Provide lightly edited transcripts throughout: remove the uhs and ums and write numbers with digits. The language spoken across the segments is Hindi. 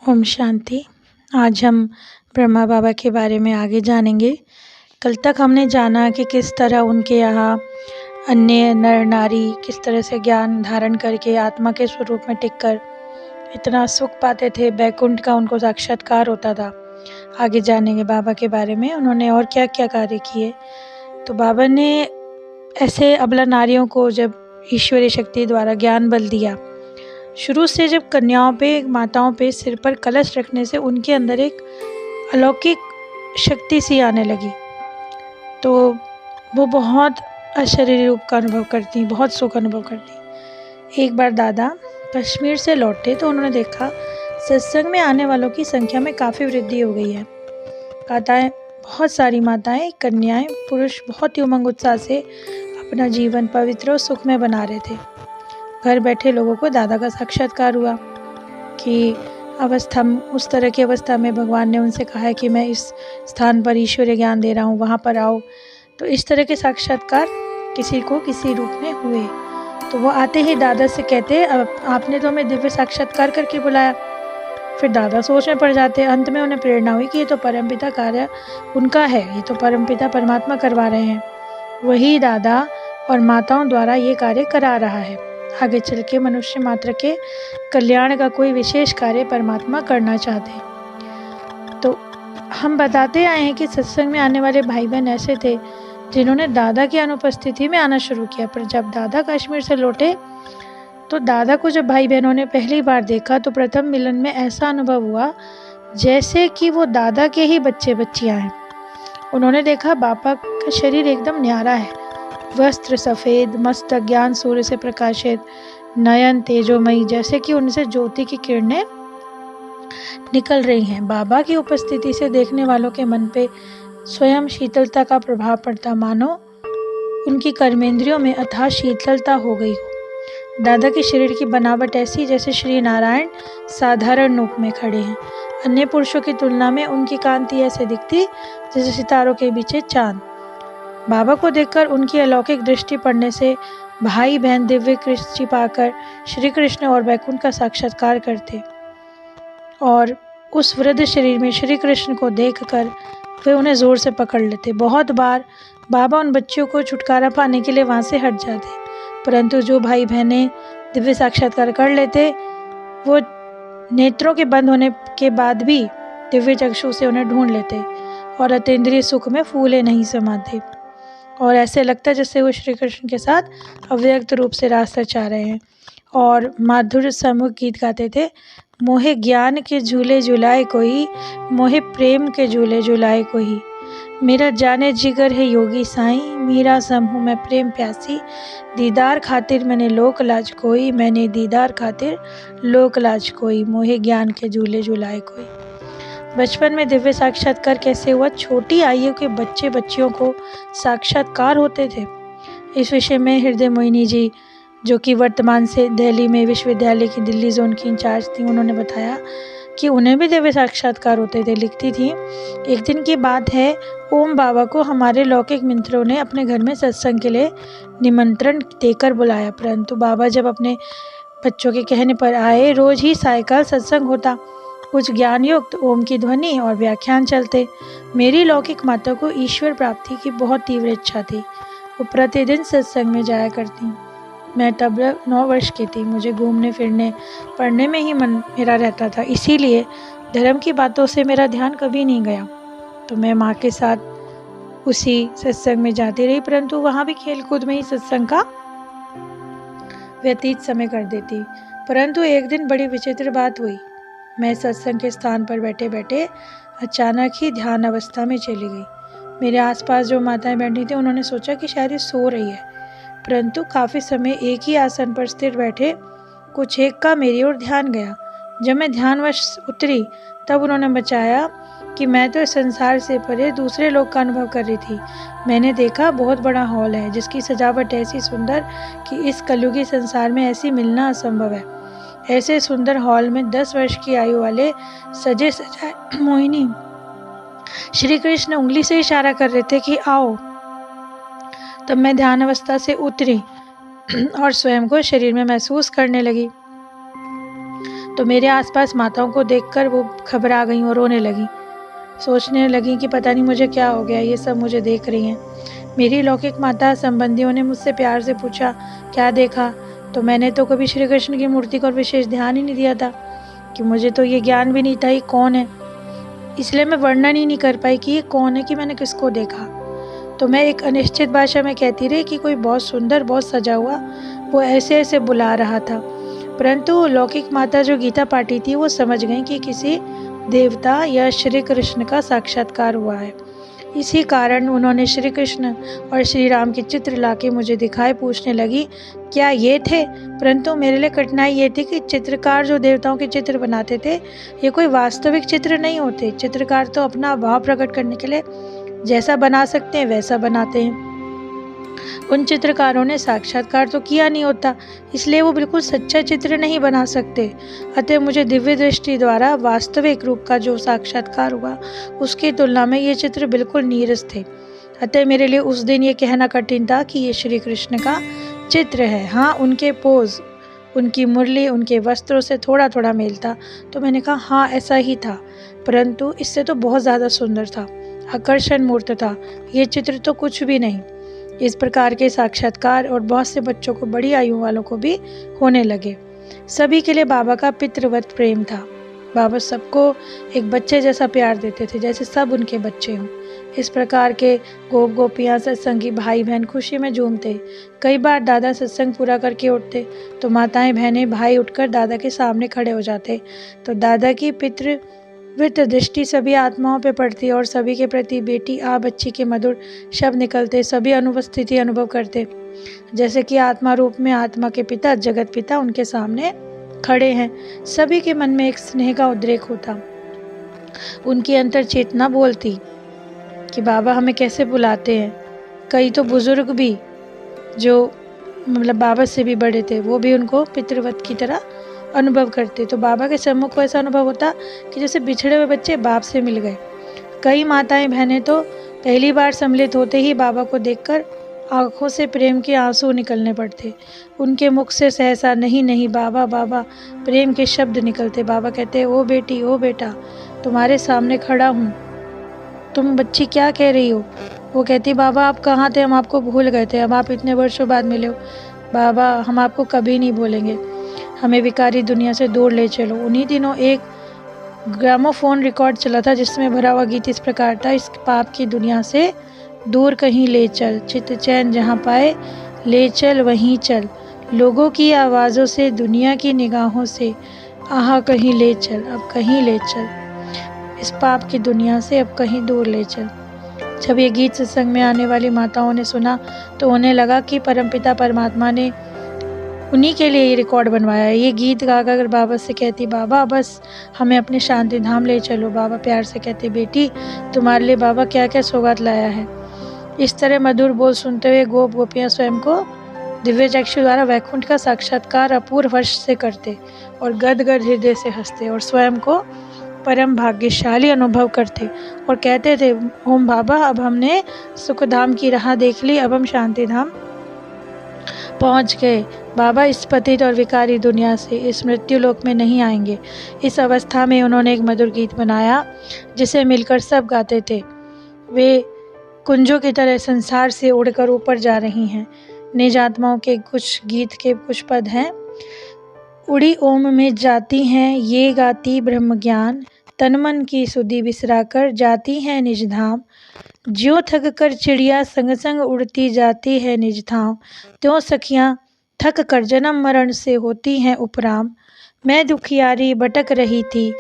ओम शांति। आज हम ब्रह्मा बाबा के बारे में आगे जानेंगे। कल तक हमने जाना कि किस तरह उनके यहाँ अन्य नर नारी किस तरह से ज्ञान धारण करके आत्मा के स्वरूप में टिककर इतना सुख पाते थे, बैकुंठ का उनको साक्षात्कार होता था। आगे जानेंगे बाबा के बारे में, उन्होंने और क्या क्या कार्य किए। तो बाबा ने ऐसे अबला नारियों को जब ईश्वरीय शक्ति द्वारा ज्ञान बल दिया, शुरू से जब कन्याओं पे माताओं पे सिर पर कलश रखने से उनके अंदर एक अलौकिक शक्ति सी आने लगी, तो वो बहुत अशरीरी रूप का अनुभव करती, बहुत सुख अनुभव करती। एक बार दादा कश्मीर से लौटे तो उन्होंने देखा सत्संग में आने वालों की संख्या में काफ़ी वृद्धि हो गई है। माताएं, बहुत सारी माताएं, कन्याएं, पुरुष बहुत ही उमंग उत्साह से अपना जीवन पवित्र और सुखमय बना रहे थे। घर बैठे लोगों को दादा का साक्षात्कार हुआ कि उस तरह की अवस्था में भगवान ने उनसे कहा है कि मैं इस स्थान पर ईश्वरीय ज्ञान दे रहा हूँ, वहाँ पर आओ। तो इस तरह के साक्षात्कार किसी को किसी रूप में हुए। तो वो आते ही दादा से कहते, आपने तो हमें दिव्य साक्षात्कार करके बुलाया। फिर दादा सोच में पड़ जाते। अंत में उन्हें प्रेरणा हुई कि ये तो परमपिता कार्य उनका है, ये तो परमपिता परमात्मा करवा रहे हैं, वही दादा और माताओं द्वारा ये कार्य करा रहा है। आगे चल के मनुष्य मात्र के कल्याण का कोई विशेष कार्य परमात्मा करना चाहते हैं। तो हम बताते आए हैं कि सत्संग में आने वाले भाई बहन ऐसे थे जिन्होंने दादा की अनुपस्थिति में आना शुरू किया। पर जब दादा कश्मीर से लौटे तो दादा को जब भाई बहनों ने पहली बार देखा तो प्रथम मिलन में ऐसा अनुभव हुआ जैसे कि वो दादा के ही बच्चे बच्चियां हैं। उन्होंने देखा बाबा का शरीर एकदम न्यारा है, वस्त्र सफ़ेद, मस्तक ज्ञान सूर्य से प्रकाशित, नयन तेजोमयी, जैसे कि उनसे ज्योति की किरणें निकल रही हैं। बाबा की उपस्थिति से देखने वालों के मन पे स्वयं शीतलता का प्रभाव पड़ता, मानो उनकी कर्मेंद्रियों में अथाह शीतलता हो गई हो। दादा के शरीर की बनावट ऐसी जैसे श्री नारायण साधारण रूप में खड़े हैं। अन्य पुरुषों की तुलना में उनकी कांति ऐसे दिखती जैसे सितारों के पीछे चांद। बाबा को देखकर उनकी अलौकिक दृष्टि पड़ने से भाई बहन दिव्य दृष्टि पाकर श्री कृष्ण और बैकुंठ का साक्षात्कार करते और उस वृद्ध शरीर में श्री कृष्ण को देखकर वे उन्हें जोर से पकड़ लेते। बहुत बार बाबा उन बच्चों को छुटकारा पाने के लिए वहाँ से हट जाते, परंतु जो भाई बहनें दिव्य साक्षात्कार कर लेते वो नेत्रों के बंद होने के बाद भी दिव्य चक्षु से उन्हें ढूंढ लेते और अतीन्द्रिय सुख में फूले नहीं समाते और ऐसे लगता जैसे वो श्री कृष्ण के साथ अव्यक्त रूप से रास्ता रचा रहे हैं। और माधुर्य सम्मुख गीत गाते थे, मोहे ज्ञान के झूले झुलाए कोई, मोहे प्रेम के झूले झुलाए कोई, मेरा जाने जिगर है योगी साईं, मेरा समूह मैं प्रेम प्यासी, दीदार खातिर मैंने लोक लाज कोई, मैंने दीदार खातिर लोक लाज कोई, मोहे ज्ञान के झूले झुलाए कोई। बचपन में दिव्य साक्षात्कार कैसे हुआ? छोटी आयु के बच्चे बच्चियों को साक्षात्कार होते थे। इस विषय में हृदय मोहिनी जी, जो कि वर्तमान से दिल्ली में विश्वविद्यालय की दिल्ली जोन की इंचार्ज थी, उन्होंने बताया कि उन्हें भी दिव्य साक्षात्कार होते थे। लिखती थी, एक दिन की बात है, ओम बाबा को हमारे लौकिक मित्रों ने अपने घर में सत्संग के लिए निमंत्रण देकर बुलाया, परंतु बाबा जब अपने बच्चों के कहने पर आए, रोज ही सायकाल सत्संग होता, कुछ ज्ञान युक्त ओम की ध्वनि और व्याख्यान चलते। मेरी लौकिक माता को ईश्वर प्राप्ति की बहुत तीव्र इच्छा थी, वो प्रतिदिन सत्संग में जाया करती। मैं तब 9 वर्ष की थी, मुझे घूमने फिरने पढ़ने में ही मन मेरा रहता था, इसीलिए धर्म की बातों से मेरा ध्यान कभी नहीं गया। तो मैं माँ के साथ उसी सत्संग में जाती रही, परंतु वहाँ भी खेल कूद में ही सत्संग का व्यतीत समय कर देती। परंतु एक दिन बड़ी विचित्र बात हुई। मैं सत्संग के स्थान पर बैठे बैठे अचानक ही ध्यान अवस्था में चली गई। मेरे आसपास जो माताएं बैठी थी उन्होंने सोचा कि शायद ये सो रही है, परंतु काफ़ी समय एक ही आसन पर स्थिर बैठे कुछ एक का मेरी ओर ध्यान गया। जब मैं ध्यानवश उतरी तब उन्होंने बचाया कि मैं तो इस संसार से परे दूसरे लोग का अनुभव कर रही थी। मैंने देखा बहुत बड़ा हॉल है जिसकी सजावट ऐसी सुंदर कि इस कलयुगी संसार में ऐसी मिलना असंभव है। ऐसे सुंदर हॉल में 10 वर्ष की आयु वाले सजे सजाए मोहिनी श्री कृष्ण उंगली से इशारा कर रहे थे कि आओ। तब मैं ध्यान अवस्था से उतरी और स्वयं को शरीर में महसूस करने लगी। तो मेरे आसपास माताओं को देखकर वो घबरा गईं और रोने लगीं। सोचने लगीं कि पता नहीं मुझे क्या हो गया, ये सब मुझे देख रही हैं। मेरी लौकिक माता संबंधियों ने मुझसे प्यार से पूछा, क्या देखा? तो मैंने तो कभी श्री कृष्ण की मूर्ति को विशेष ध्यान ही नहीं दिया था, कि मुझे तो ये ज्ञान भी नहीं था ये कौन है। इसलिए मैं वर्णन ही नहीं कर पाई कि ये कौन है, कि मैंने किसको देखा। तो मैं एक अनिश्चित भाषा में कहती रही कि कोई बहुत सुंदर, बहुत सजा हुआ वो ऐसे ऐसे बुला रहा था। परंतु लौकिक माता जो गीता पाठी थी वो समझ गई कि किसी देवता या श्री कृष्ण का साक्षात्कार हुआ है। इसी कारण उन्होंने श्री कृष्ण और श्री राम के चित्र लाके मुझे दिखाए, पूछने लगी क्या ये थे। परंतु मेरे लिए कठिनाई ये थी कि चित्रकार जो देवताओं के चित्र बनाते थे ये कोई वास्तविक चित्र नहीं होते। चित्रकार तो अपना भाव प्रकट करने के लिए जैसा बना सकते हैं वैसा बनाते हैं। उन चित्रकारों ने साक्षात्कार तो किया नहीं होता, इसलिए वो बिल्कुल सच्चा चित्र नहीं बना सकते। अतः मुझे दिव्य दृष्टि द्वारा वास्तविक रूप का जो साक्षात्कार हुआ उसकी तुलना में ये चित्र बिल्कुल नीरस थे। अतः मेरे लिए उस दिन ये कहना कठिन था कि ये श्री कृष्ण का चित्र है। हाँ, उनके पोज, उनकी मुरली, उनके वस्त्रों से थोड़ा थोड़ा मेल था। तो मैंने कहा हाँ ऐसा ही था, परंतु इससे तो बहुत ज़्यादा सुंदर था, आकर्षण मूर्त था। ये चित्र तो कुछ भी नहीं। इस प्रकार के साक्षात्कार और बहुत से बच्चों को, बड़ी आयु वालों को भी होने लगे। सभी के लिए बाबा का पितृवत प्रेम था। बाबा सबको एक बच्चे जैसा प्यार देते थे, जैसे सब उनके बच्चे हों। इस प्रकार के गोप गोपियाँ, सत्संगी भाई बहन खुशी में झूमते। कई बार दादा सत्संग पूरा करके उठते तो माताएं, बहनें, भाई उठकर दादा के सामने खड़े हो जाते। तो दादा की पितृवत दृष्टि सभी आत्माओं पे पड़ती और सभी के प्रति बेटी आ बच्ची के मधुर शब्द निकलते। सभी अनुपस्थिति अनुभव करते, जैसे कि आत्मा रूप में आत्मा के पिता, जगत पिता उनके सामने खड़े हैं। सभी के मन में एक स्नेह का उद्रेक होता। उनकी अंतर चेतना बोलती कि बाबा हमें कैसे बुलाते हैं। कई तो बुजुर्ग भी जो मतलब बाबा से भी बड़े थे वो भी उनको पितृवत की तरह अनुभव करते। तो बाबा के सम्मुख को ऐसा अनुभव होता कि जैसे बिछड़े हुए बच्चे बाप से मिल गए। कई माताएं, बहनें तो पहली बार सम्मिलित होते ही बाबा को देखकर आंखों से प्रेम के आंसू निकलने पड़ते। उनके मुख से सहसा नहीं नहीं बाबा बाबा प्रेम के शब्द निकलते। बाबा कहते, ओ बेटी, ओ बेटा, तुम्हारे सामने खड़ा हूँ, तुम बच्ची क्या कह रही हो? वो कहती, बाबा आप कहाँ थे, हम आपको भूल गए थे, अब आप इतने वर्षों बाद मिले हो। बाबा हम आपको कभी नहीं भूलेंगे, हमें विकारी दुनिया से दूर ले चलो। उन्हीं दिनों एक ग्रामोफोन रिकॉर्ड चला था जिसमें भरा हुआ गीत इस प्रकार था, इस पाप की दुनिया से दूर कहीं ले चल, चित चैन जहाँ पाए ले चल वहीं चल, लोगों की आवाज़ों से, दुनिया की निगाहों से, आहा कहीं ले चल, अब कहीं ले चल, इस पाप की दुनिया से अब कहीं दूर ले चल। जब ये गीत सत्संग में आने वाली माताओं ने सुना तो उन्हें लगा कि परमपिता परमात्मा ने उन्हीं के लिए ये रिकॉर्ड बनवाया है। ये गीत गाकर बाबा से कहती, बाबा बस हमें अपने शांति धाम ले चलो। बाबा प्यार से कहते, बेटी तुम्हारे लिए बाबा क्या क्या सौगात लाया है। इस तरह मधुर बोल सुनते हुए गोप गोपियाँ स्वयं को दिव्य चक्षु द्वारा वैकुंठ का साक्षात्कार अपूर्व हर्ष से करते और गदगद हृदय से हंसते और स्वयं को परम भाग्यशाली अनुभव करते और कहते थे, ओम बाबा अब हमने सुखधाम की राह देख ली, अब हम शांति धाम पहुँच गए। बाबा इस पतित और विकारी दुनिया से इस मृत्यु लोक में नहीं आएंगे। इस अवस्था में उन्होंने एक मधुर गीत बनाया जिसे मिलकर सब गाते थे। वे कुंजों की तरह संसार से उड़कर ऊपर जा रही हैं। निज आत्माओं के कुछ गीत के कुछ पद हैं। उड़ी ओम में जाती हैं ये गाती ब्रह्म ज्ञान, तन मन की सुधि बिसराकर जाती हैं निज धाम। ज्यों थक कर चिड़िया संग संग उड़ती जाती है निज धाम, त्यों सखियाँ थक कर जन्म मरण से होती हैं उपराम। मैं दुखियारी भटक रही थी,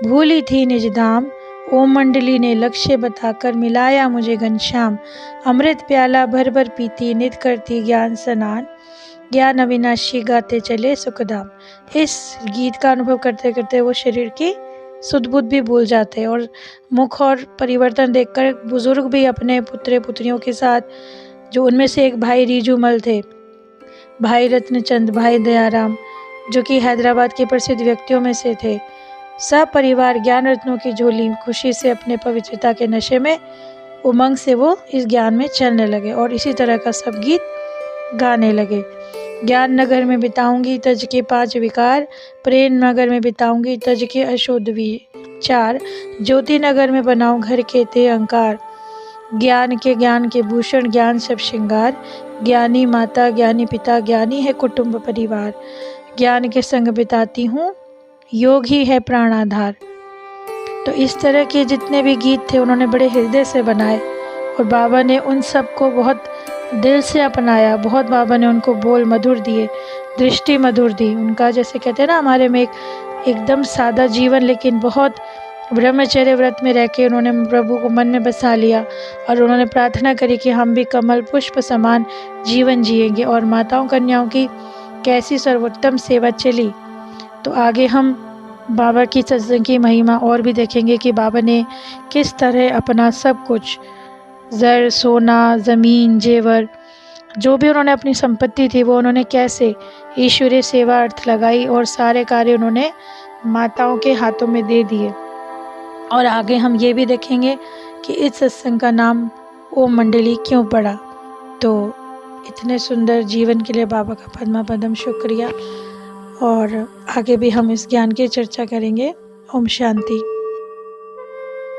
भूली थी निज धाम, ओम मंडली ने लक्ष्य बताकर मिलाया मुझे घनश्याम। अमृत प्याला भर भर पीती, नित करती ज्ञान स्नान, ज्ञान अविनाशी गाते चले सुखधाम। इस गीत का अनुभव करते करते वो शरीर की सुध बुध भी भूल जाते और मुख और परिवर्तन देखकर बुजुर्ग भी अपने पुत्र पुत्रियों के साथ, जो उनमें से एक भाई रीजूमल थे, भाई रत्नचंद, भाई दयाराम, जो कि हैदराबाद के प्रसिद्ध व्यक्तियों में से थे, सब परिवार ज्ञान रत्नों की झोली खुशी से अपने पवित्रता के नशे में, उमंग से वो इस ज्ञान में चलने लगे और इसी तरह का सब गीत गाने लगे। ज्ञान नगर में बिताऊंगी तज के 5 विकार, प्रेम नगर में बिताऊंगी तज के अशुद्ध विचार, ज्योति नगर में बनाऊं घर के ते अहंकार, ज्ञान के भूषण ज्ञान सब श्रृंगार, ज्ञानी माता ज्ञानी पिता ज्ञानी है कुटुंब परिवार, ज्ञान के संग बिताती हूँ योग ही है प्राणाधार। तो इस तरह के जितने भी गीत थे उन्होंने बड़े हृदय से बनाए और बाबा ने उन सब को बहुत दिल से अपनाया। बहुत बाबा ने उनको बोल मधुर दिए, दृष्टि मधुर दी। उनका जैसे कहते हैं ना, हमारे में एकदम सादा जीवन लेकिन बहुत ब्रह्मचर्य व्रत में रह के उन्होंने प्रभु को मन में बसा लिया और उन्होंने प्रार्थना करी कि हम भी कमल पुष्प समान जीवन जिएंगे। और माताओं कन्याओं की कैसी सर्वोत्तम सेवा चली। तो आगे हम बाबा की सत्संग की महिमा और भी देखेंगे कि बाबा ने किस तरह अपना सब कुछ, ज़र सोना ज़मीन जेवर जो भी उन्होंने अपनी संपत्ति थी वो उन्होंने कैसे ईश्वरीय सेवा अर्थ लगाई और सारे कार्य उन्होंने माताओं के हाथों में दे दिए। और आगे हम ये भी देखेंगे कि इस सत्संग का नाम ओम मंडली क्यों पड़ा। तो इतने सुंदर जीवन के लिए बाबा का पद्मा पदम शुक्रिया। और आगे भी हम इस ज्ञान की चर्चा करेंगे। ओम शांति।